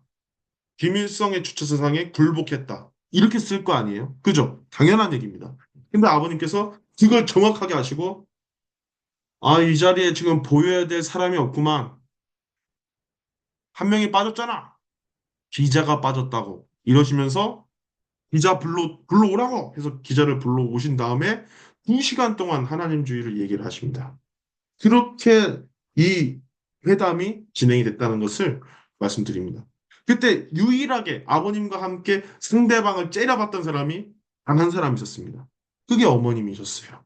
김일성의 주체사상에 굴복했다. 이렇게 쓸 거 아니에요? 그죠? 당연한 얘기입니다. 근데 아버님께서 그걸 정확하게 하시고, 아, 이 자리에 지금 보여야 될 사람이 없구만. 한 명이 빠졌잖아. 기자가 빠졌다고. 이러시면서 기자 불러오라고 해서 기자를 불러오신 다음에 2시간 동안 하나님주의를 얘기를 하십니다. 그렇게 이 회담이 진행이 됐다는 것을 말씀드립니다. 그때 유일하게 아버님과 함께 상대방을 째려봤던 사람이 단 한 사람 있었습니다. 그게 어머님이셨어요.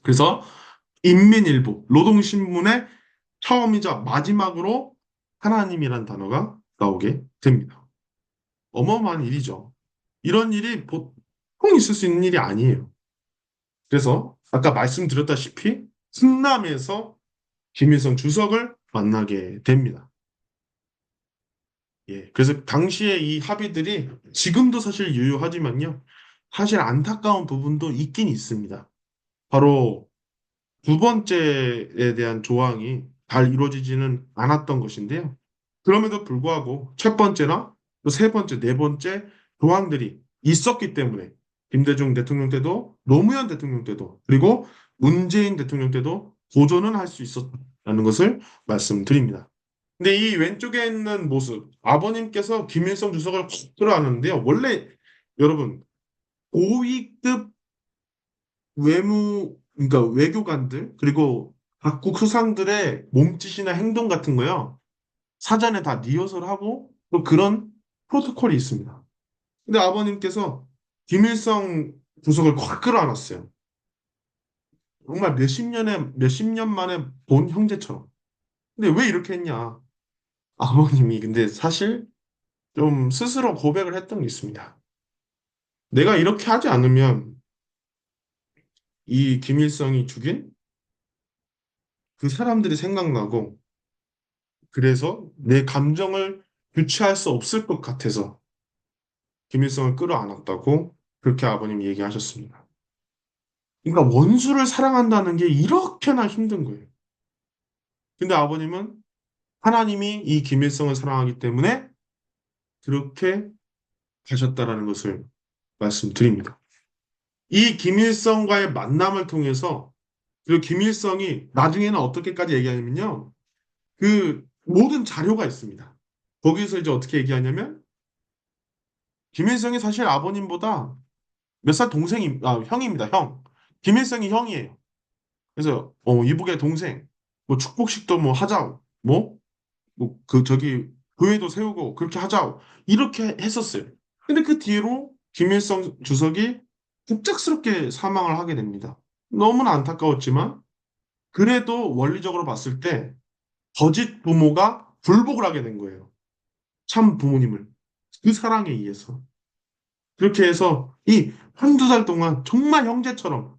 그래서 인민일보, 노동신문의 처음이자 마지막으로 하나님이란 단어가 나오게 됩니다. 어마어마한 일이죠. 이런 일이 보통 있을 수 있는 일이 아니에요. 그래서 아까 말씀드렸다시피 승남에서 김일성 주석을 만나게 됩니다. 예, 그래서 당시에 이 합의들이 지금도 사실 유효하지만요. 사실 안타까운 부분도 있긴 있습니다. 바로 두 번째에 대한 조항이 잘 이루어지지는 않았던 것인데요. 그럼에도 불구하고 첫 번째나 또 세 번째, 네 번째 조항들이 있었기 때문에 김대중 대통령 때도 노무현 대통령 때도 그리고 문재인 대통령 때도 보존은 할 수 있었다는 것을 말씀드립니다. 근데 이 왼쪽에 있는 모습, 아버님께서 김일성 주석을 콕 들어안는데요. 원래 여러분 고위급 그러니까 외교관들 그리고 각국 수상들의 몸짓이나 행동 같은 거요. 사전에 다 리허설하고 또 그런 프로토콜이 있습니다. 근데 아버님께서 김일성 주석을 확 끌어안았어요. 정말 몇십 년 만에 본 형제처럼. 근데 왜 이렇게 했냐? 아버님이 근데 사실 좀 스스로 고백을 했던 게 있습니다. 내가 이렇게 하지 않으면 이 김일성이 죽인 그 사람들이 생각나고 그래서 내 감정을 주체할 수 없을 것 같아서 김일성을 끌어안았다고 그렇게 아버님이 얘기하셨습니다. 그러니까 원수를 사랑한다는 게 이렇게나 힘든 거예요. 근데 아버님은 하나님이 이 김일성을 사랑하기 때문에 그렇게 가셨다라는 것을 말씀드립니다. 이 김일성과의 만남을 통해서 그리고 김일성이 나중에는 어떻게까지 얘기하냐면요. 그 모든 자료가 있습니다. 거기서 이제 어떻게 얘기하냐면 김일성이 사실 아버님보다 몇 살 형입니다. 형. 김일성이 형이에요. 그래서 이복의 동생 뭐 축복식도 뭐 하자고 뭐 그 저기 교회도 세우고 그렇게 하자고 이렇게 했었어요. 근데 그 뒤로 김일성 주석이 급작스럽게 사망을 하게 됩니다. 너무나 안타까웠지만 그래도 원리적으로 봤을 때 거짓 부모가 굴복을 하게 된 거예요. 참 부모님을 그 사랑에 의해서 그렇게 해서 이 한두 달 동안 정말 형제처럼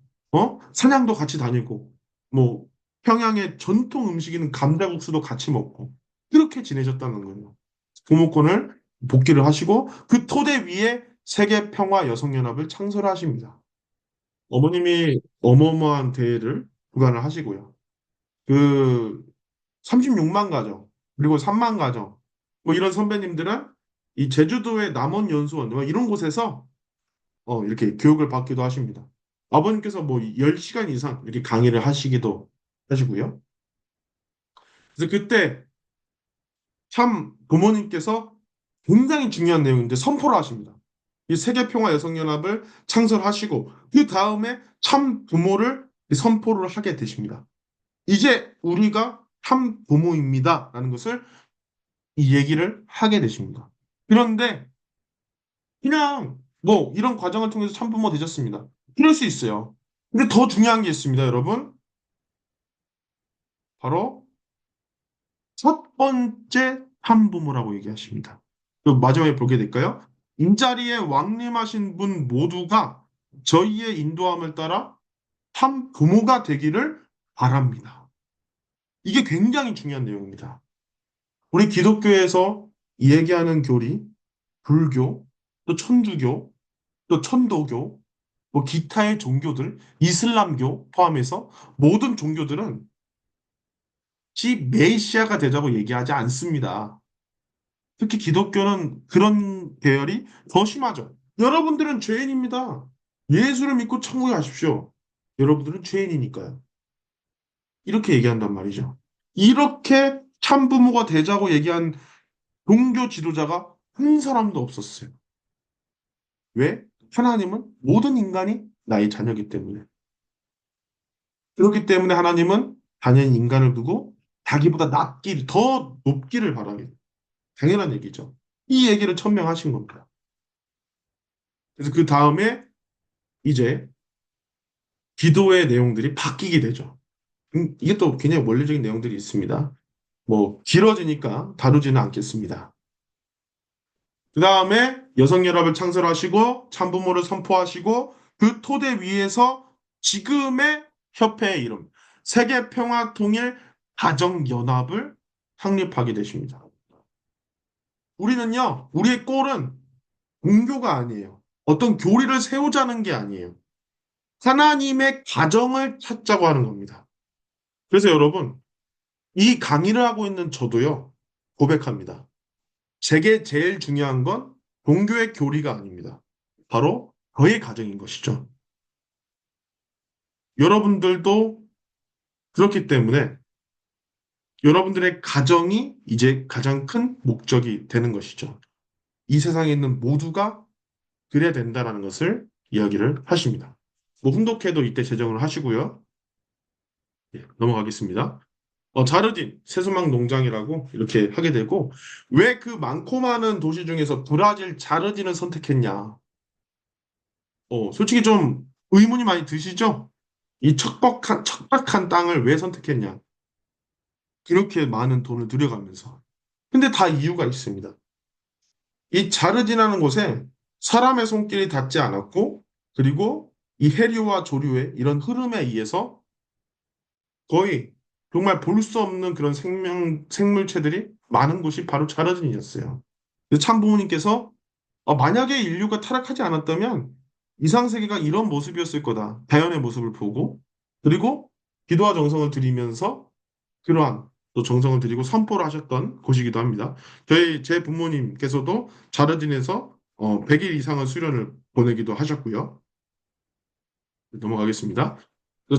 사냥도 같이 다니고 뭐 평양의 전통 음식인 감자국수도 같이 먹고 그렇게 지내셨다는 거예요. 부모권을 복귀를 하시고 그 토대 위에 세계 평화 여성연합을 창설하십니다. 어머님이 어마어마한 대회를 주관을 하시고요. 그 36만 가정 그리고 3만 가정 뭐 이런 선배님들은 이 제주도의 남원연수원 뭐 이런 곳에서 이렇게 교육을 받기도 하십니다. 아버님께서 뭐 10시간 이상 이렇게 강의를 하시기도 하시고요. 그래서 그때 참 부모님께서 굉장히 중요한 내용인데 선포를 하십니다. 이 세계평화 여성연합을 창설하시고 그 다음에 참 부모를 선포를 하게 되십니다. 이제 우리가 참 부모입니다라는 것을 이 얘기를 하게 되십니다. 그런데 그냥 뭐 이런 과정을 통해서 참부모 되셨습니다. 그럴 수 있어요. 근데 더 중요한 게 있습니다, 여러분. 바로 첫 번째 참부모라고 얘기하십니다. 그 마지막에 보게 될까요? 이 자리에 왕림하신 분 모두가 저희의 인도함을 따라 참부모가 되기를 바랍니다. 이게 굉장히 중요한 내용입니다. 우리 기독교에서 얘기하는 교리, 불교, 또 천주교, 또 천도교, 뭐 기타의 종교들, 이슬람교 포함해서 모든 종교들은 메시아가 되자고 얘기하지 않습니다. 특히 기독교는 그런 계열이 더 심하죠. 여러분들은 죄인입니다. 예수를 믿고 천국에 가십시오. 여러분들은 죄인이니까요. 이렇게 얘기한단 말이죠. 이렇게 참부모가 되자고 얘기한 종교 지도자가 한 사람도 없었어요. 왜? 하나님은 모든 인간이 나의 자녀이기 때문에. 그렇기 때문에 하나님은 당연히 인간을 두고 자기보다 더 높기를 바라게. 당연한 얘기죠. 이 얘기를 천명하신 겁니다. 그래서 그 다음에 이제 기도의 내용들이 바뀌게 되죠. 이게 또 굉장히 원리적인 내용들이 있습니다. 뭐 길어지니까 다루지는 않겠습니다. 그 다음에 여성연합을 창설하시고 참부모를 선포하시고 그 토대 위에서 지금의 협회의 이름 세계평화통일 가정연합을 창립하게 되십니다. 우리는요, 우리의 꼴은 종교가 아니에요. 어떤 교리를 세우자는 게 아니에요. 하나님의 가정을 찾자고 하는 겁니다. 그래서 여러분, 이 강의를 하고 있는 저도요, 고백합니다. 제게 제일 중요한 건 종교의 교리가 아닙니다. 바로 저의 가정인 것이죠. 여러분들도 그렇기 때문에 여러분들의 가정이 이제 가장 큰 목적이 되는 것이죠. 이 세상에 있는 모두가 그래야 된다라는 것을 이야기를 하십니다. 뭐 훈독회도 이때 제정을 하시고요. 예, 넘어가겠습니다. 자르딘 세수막 농장이라고 이렇게 하게 되고 왜 그 많고 많은 도시 중에서 브라질 자르딘을 선택했냐? 솔직히 좀 의문이 많이 드시죠? 이 척박한 땅을 왜 선택했냐? 그렇게 많은 돈을 들여가면서. 근데 다 이유가 있습니다. 이 자르딘이라는 곳에 사람의 손길이 닿지 않았고, 그리고 이 해류와 조류의 이런 흐름에 의해서 거의 정말 볼 수 없는 그런 생물체들이 많은 곳이 바로 자르딘이었어요. 그래서 참 부모님께서 만약에 인류가 타락하지 않았다면 이상세계가 이런 모습이었을 거다. 자연의 모습을 보고 그리고 기도와 정성을 드리면서 그러한 또 정성을 드리고 선포를 하셨던 곳이기도 합니다. 제 부모님께서도 자르딘에서 100일 이상의 수련을 보내기도 하셨고요. 넘어가겠습니다.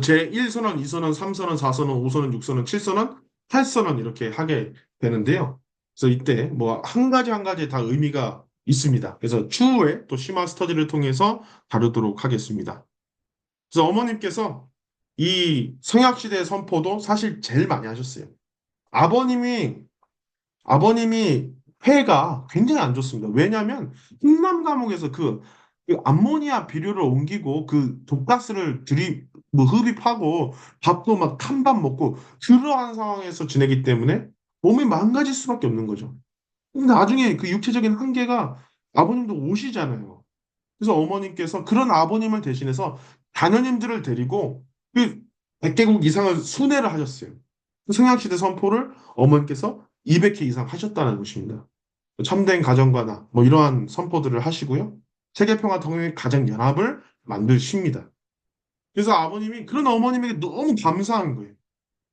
제 1선언, 2선언, 3선언, 4선언, 5선언, 6선언, 7선언, 8선언 이렇게 하게 되는데요. 그래서 이때 뭐 한 가지 한 가지 다 의미가 있습니다. 그래서 추후에 또 심화 스터디를 통해서 다루도록 하겠습니다. 그래서 어머님께서 이 성약시대 선포도 사실 제일 많이 하셨어요. 아버님이 아버님이 폐가 굉장히 안 좋습니다. 왜냐하면 흥남 감옥에서 그 암모니아 비료를 옮기고 그 독가스를 뭐 흡입하고 밥도 막 탄밥 먹고 그러한 상황에서 지내기 때문에 몸이 망가질 수밖에 없는 거죠. 근데 나중에 그 육체적인 한계가 아버님도 오시잖아요. 그래서 어머님께서 그런 아버님을 대신해서 자녀님들을 데리고 그 100개국 이상을 순회를 하셨어요. 그 성양시대 선포를 어머님께서 200회 이상 하셨다는 것입니다. 참된 가정과나 뭐 이러한 선포들을 하시고요. 세계평화 통일 가정연합을 만드십니다. 그래서 아버님이 그런 어머님에게 너무 감사한 거예요.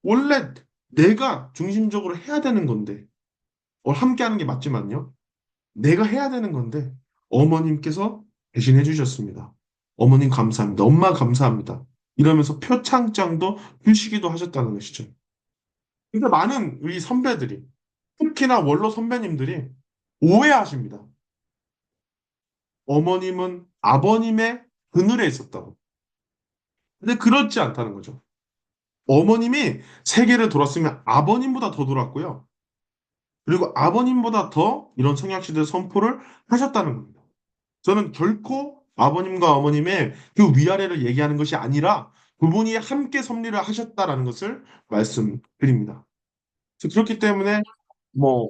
원래 내가 중심적으로 해야 되는 건데, 함께 하는 게 맞지만요. 내가 해야 되는 건데, 어머님께서 대신해 주셨습니다. 어머님 감사합니다. 엄마 감사합니다. 이러면서 표창장도 주시기도 하셨다는 것이죠. 근데 많은 우리 선배들이, 특히나 원로 선배님들이 오해하십니다. 어머님은 아버님의 그늘에 있었다고. 근데 그렇지 않다는 거죠. 어머님이 세계를 돌았으면 아버님보다 더 돌았고요. 그리고 아버님보다 더 이런 성약시대 선포를 하셨다는 겁니다. 저는 결코 아버님과 어머님의 그 위아래를 얘기하는 것이 아니라 두 분이 함께 섭리를 하셨다라는 것을 말씀드립니다. 그래서 그렇기 때문에 뭐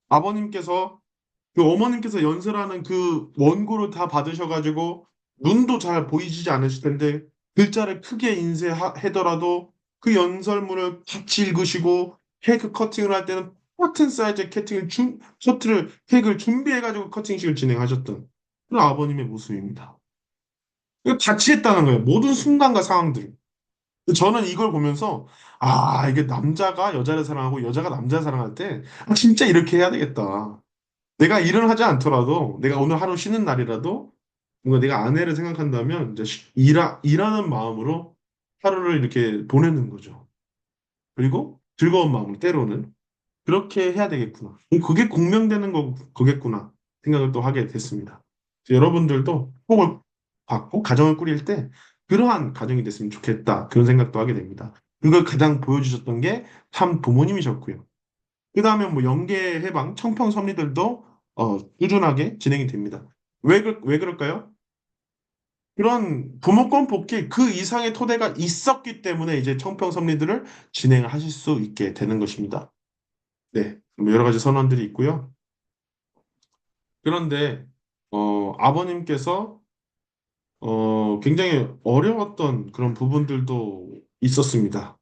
아버님께서 그 어머님께서 연설하는 그 원고를 다 받으셔가지고 눈도 잘 보이지 않으실 텐데 글자를 크게 인쇄하더라도 그 연설문을 같이 읽으시고 케이크 커팅을 할 때는 똑같은 사이즈의 케이크를 준비해가지고 커팅식을 진행하셨던 그런 아버님의 모습입니다. 이거 자취했다는 거예요. 모든 순간과 상황들. 저는 이걸 보면서, 아, 이게 남자가 여자를 사랑하고 여자가 남자를 사랑할 때, 아, 진짜 이렇게 해야 되겠다. 내가 일을 하지 않더라도, 내가 오늘 하루 쉬는 날이라도, 뭔가 내가 아내를 생각한다면, 이제 일하는 마음으로 하루를 이렇게 보내는 거죠. 그리고 즐거운 마음으로, 때로는. 그렇게 해야 되겠구나. 그게 공명되는 거겠구나. 생각을 또 하게 됐습니다. 여러분들도 복을 받고 가정을 꾸릴 때 그러한 가정이 됐으면 좋겠다. 그런 생각도 하게 됩니다. 그걸 가장 보여주셨던 게 참 부모님이셨고요. 그 다음에 뭐 영계 해방, 청평 섭리들도 꾸준하게 진행이 됩니다. 왜 그럴까요? 그런 부모권 복귀 그 이상의 토대가 있었기 때문에 이제 청평 섭리들을 진행하실 수 있게 되는 것입니다. 네, 뭐 여러 가지 선언들이 있고요. 그런데 아버님께서 굉장히 어려웠던 그런 부분들도 있었습니다.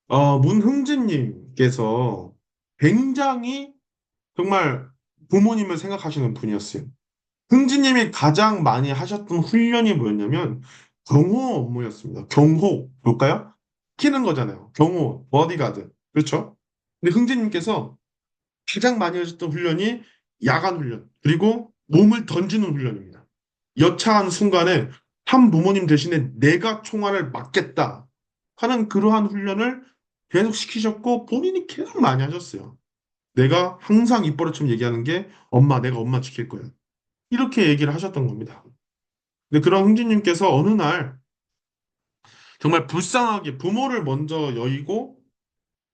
문흥진님께서 굉장히 정말 부모님을 생각하시는 분이었어요. 흥진님이 가장 많이 하셨던 훈련이 뭐였냐면 경호 업무였습니다. 경호, 볼까요? 키는 거잖아요. 경호, 버디가드. 그렇죠? 근데 흥진님께서 가장 많이 하셨던 훈련이 야간 훈련, 그리고 몸을 던지는 훈련입니다. 여차한 순간에 한 부모님 대신에 내가 총알을 맞겠다 하는 그러한 훈련을 계속 시키셨고 본인이 계속 많이 하셨어요. 내가 항상 입버릇처럼 얘기하는 게 엄마, 내가 엄마 지킬 거야. 이렇게 얘기를 하셨던 겁니다. 근데 그런 흥진님께서 어느 날 정말 불쌍하게 부모를 먼저 여의고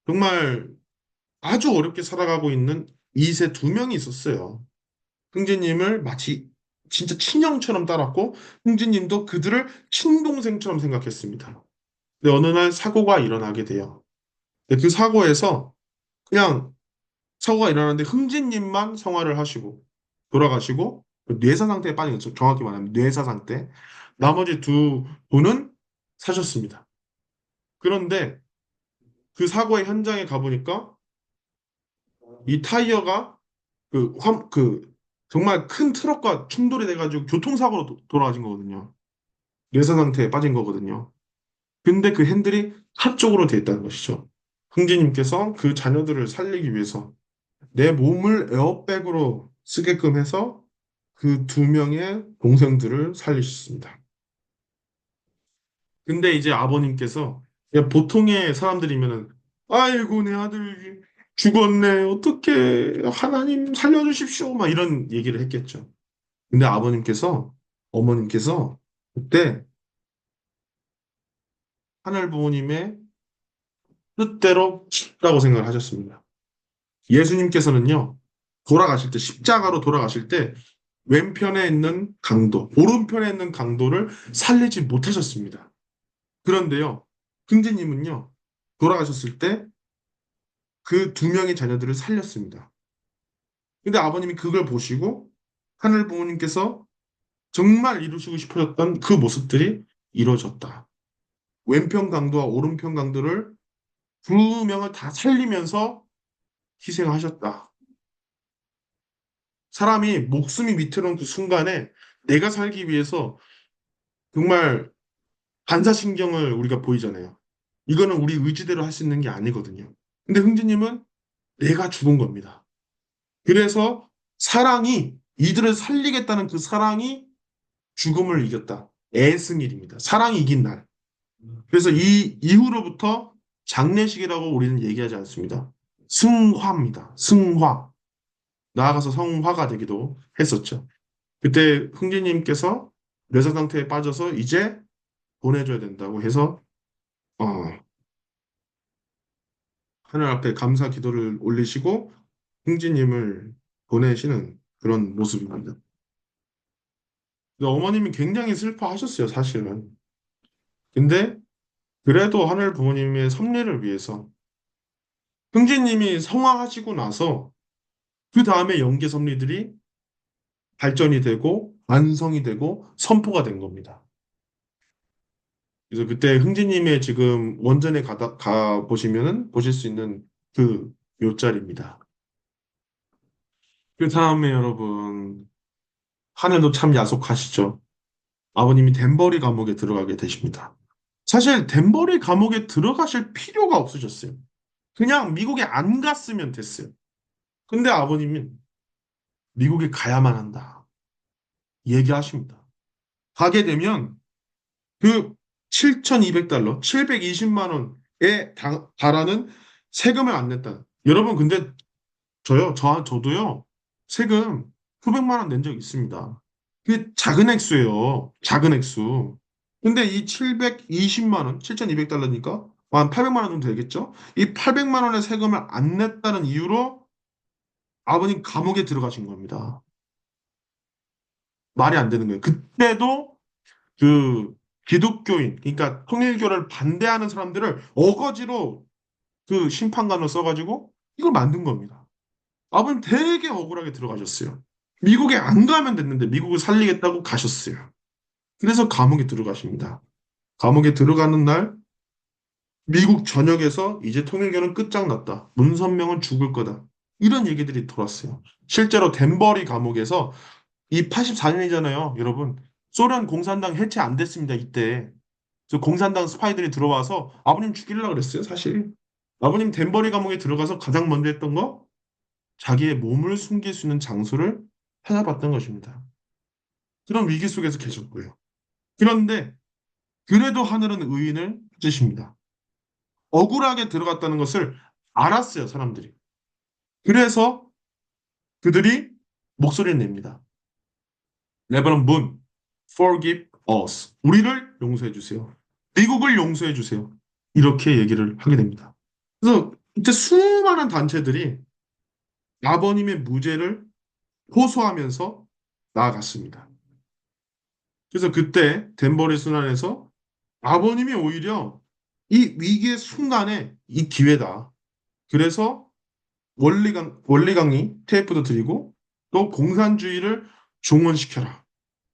정말 아주 어렵게 살아가고 있는 이세 두 명이 있었어요. 흥진님을 마치 진짜 친형처럼 따랐고 흥진님도 그들을 친동생처럼 생각했습니다. 근데 어느 날 사고가 일어나게 돼요. 근데 그 사고에서 그냥 사고가 일어났는데 흥진님만 생활을 하시고 돌아가시고 뇌사 상태에 빠진 거죠. 정확히 말하면 뇌사 상태. 나머지 두 분은 사셨습니다. 그런데 그 사고의 현장에 가보니까 이 타이어가 그 정말 큰 트럭과 충돌이 돼가지고 교통사고로 돌아가신 거거든요. 뇌사 상태에 빠진 거거든요. 근데 그 핸들이 차 쪽으로 돼 있다는 것이죠. 흥진님께서 그 자녀들을 살리기 위해서 내 몸을 에어백으로 쓰게끔 해서 그 두 명의 동생들을 살리셨습니다. 근데 이제 아버님께서 그냥 보통의 사람들이면은 아이고 내 아들 죽었네 어떻게 하나님 살려주십시오 막 이런 얘기를 했겠죠. 근데 아버님께서 어머님께서 그때 하늘 부모님의 뜻대로 라고 생각을 하셨습니다. 예수님께서는요 돌아가실 때 십자가로 돌아가실 때 왼편에 있는 강도 오른편에 있는 강도를 살리지 못하셨습니다. 그런데요 긍지님은요 돌아가셨을 때 그 두 명의 자녀들을 살렸습니다. 근데 아버님이 그걸 보시고 하늘 부모님께서 정말 이루시고 싶으셨던 그 모습들이 이루어졌다. 왼편 강도와 오른편 강도를 두 명을 다 살리면서 희생하셨다. 사람이 목숨이 위태로운 그 순간에 내가 살기 위해서 정말 반사신경을 우리가 보이잖아요. 이거는 우리 의지대로 할 수 있는 게 아니거든요. 근데 흥진님은 내가 죽은 겁니다. 그래서 사랑이 이들을 살리겠다는 그 사랑이 죽음을 이겼다. 애승일입니다. 사랑이 이긴 날. 그래서 이 이후로부터 장례식이라고 우리는 얘기하지 않습니다. 승화입니다. 승화. 나아가서 성화가 되기도 했었죠. 그때 흥진님께서 뇌사 상태에 빠져서 이제 보내줘야 된다고 해서 어, 하늘 앞에 감사 기도를 올리시고 흥진님을 보내시는 그런 모습입니다. 근데 어머님이 굉장히 슬퍼하셨어요, 사실은. 근데 그래도 하늘 부모님의 섭리를 위해서 흥진님이 성화하시고 나서 그 다음에 영계 섭리들이 발전이 되고 완성이 되고 선포가 된 겁니다. 그래서 그때 흥진님의 지금 원전에 가 보시면은 보실 수 있는 그 묘자리입니다. 그 다음에 여러분 하늘도 참 야속하시죠. 아버님이 덴버리 감옥에 들어가게 되십니다. 사실 덴버리 감옥에 들어가실 필요가 없으셨어요. 그냥 미국에 안 갔으면 됐어요. 근데 아버님은 미국에 가야만 한다. 얘기하십니다. 가게 되면 그 7,200달러, 720만 원에 달하는 세금을 안 냈다. 여러분, 근데 저도요, 세금 수백만 원 낸 적 있습니다. 그 작은 액수예요. 작은 액수. 근데 이 720만 원, 7,200달러니까 한 800만 원 정도 되겠죠? 이 800만 원의 세금을 안 냈다는 이유로 아버님 감옥에 들어가신 겁니다. 말이 안 되는 거예요. 그때도 그 기독교인, 그러니까 통일교를 반대하는 사람들을 어거지로 그 심판관을 써가지고 이걸 만든 겁니다. 아버님 되게 억울하게 들어가셨어요. 미국에 안 가면 됐는데 미국을 살리겠다고 가셨어요. 그래서 감옥에 들어가십니다. 감옥에 들어가는 날 미국 전역에서 이제 통일교는 끝장났다. 문선명은 죽을 거다. 이런 얘기들이 돌았어요. 실제로 덴버리 감옥에서 이 84년이잖아요, 여러분. 소련 공산당 해체 안 됐습니다, 이때. 그래서 공산당 스파이들이 들어와서 아버님 죽이려고 그랬어요, 사실. 아버님 덴버리 감옥에 들어가서 가장 먼저 했던 거 자기의 몸을 숨길 수 있는 장소를 찾아봤던 것입니다. 그런 위기 속에서 계셨고요. 그런데 그래도 하늘은 의인을 찾으십니다. 억울하게 들어갔다는 것을 알았어요, 사람들이. 그래서 그들이 목소리를 냅니다. 레버넌 문, forgive us. 우리를 용서해 주세요. 미국을 용서해 주세요. 이렇게 얘기를 하게 됩니다. 그래서 이때 수많은 단체들이 아버님의 무죄를 호소하면서 나아갔습니다. 그래서 그때 덴버리 순환에서 아버님이 오히려 이 위기의 순간에 이 기회다. 그래서 원리 강의 테이프도 드리고 또 공산주의를 종언시켜라.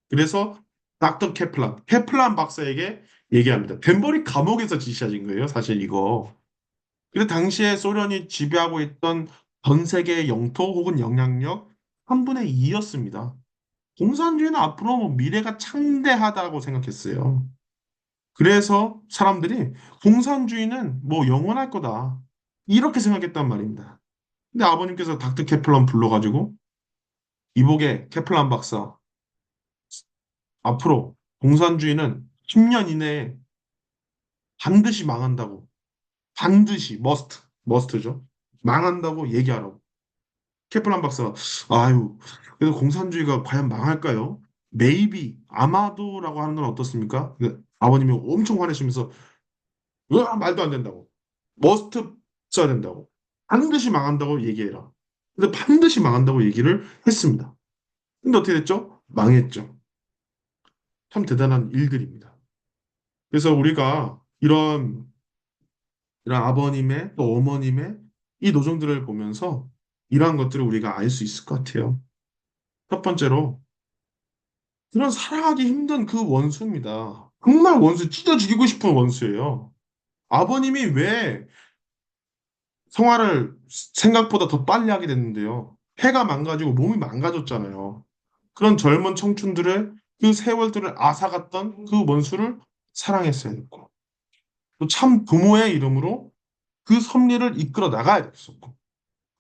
그래서 닥터 케플란 박사에게 얘기합니다. 덴버리 감옥에서 지시하신 거예요, 사실 이거. 근데 당시에 소련이 지배하고 있던 전 세계의 영토 혹은 영향력 3분의 2였습니다. 공산주의는 앞으로 뭐 미래가 창대하다고 생각했어요. 그래서 사람들이 공산주의는 뭐 영원할 거다. 이렇게 생각했단 말입니다. 근데 아버님께서 닥터 케플란 불러가지고 이복의 케플란 박사 앞으로 공산주의는 10년 이내에 반드시 망한다고 반드시 머스트죠. 망한다고 얘기하라고. 케플란 박사가 아유 그래서 공산주의가 과연 망할까요? Maybe 아마도라고 하는 건 어떻습니까? 아버님이 엄청 화내시면서 으아 말도 안 된다고 머스트 써야 된다고 반드시 망한다고 얘기해라. 근데 반드시 망한다고 얘기를 했습니다. 근데 어떻게 됐죠? 망했죠. 참 대단한 일들입니다. 그래서 우리가 이런 아버님의 또 어머님의 이 노정들을 보면서 이러한 것들을 우리가 알 수 있을 것 같아요. 첫 번째로 그런 사랑하기 힘든 그 원수입니다. 정말 원수, 찢어 죽이고 싶은 원수예요. 아버님이 왜 성화를 생각보다 더 빨리 하게 됐는데요. 폐가 망가지고 몸이 망가졌잖아요. 그런 젊은 청춘들의 그 세월들을 앗아갔던 그 원수를 사랑했어야 했고, 또 참 부모의 이름으로 그 섭리를 이끌어 나가야 됐었고,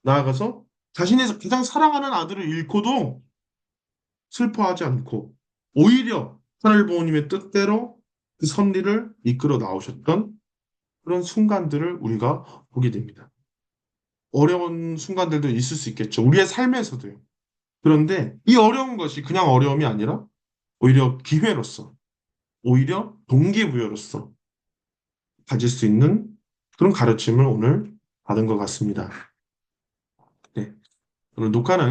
나아가서 자신의 가장 사랑하는 아들을 잃고도 슬퍼하지 않고, 오히려 하늘 부모님의 뜻대로 그 섭리를 이끌어 나오셨던 그런 순간들을 우리가 보게 됩니다. 어려운 순간들도 있을 수 있겠죠. 우리의 삶에서도요. 그런데 이 어려운 것이 그냥 어려움이 아니라 오히려 기회로서, 오히려 동기부여로서 가질 수 있는 그런 가르침을 오늘 받은 것 같습니다. 네. 오늘 녹화는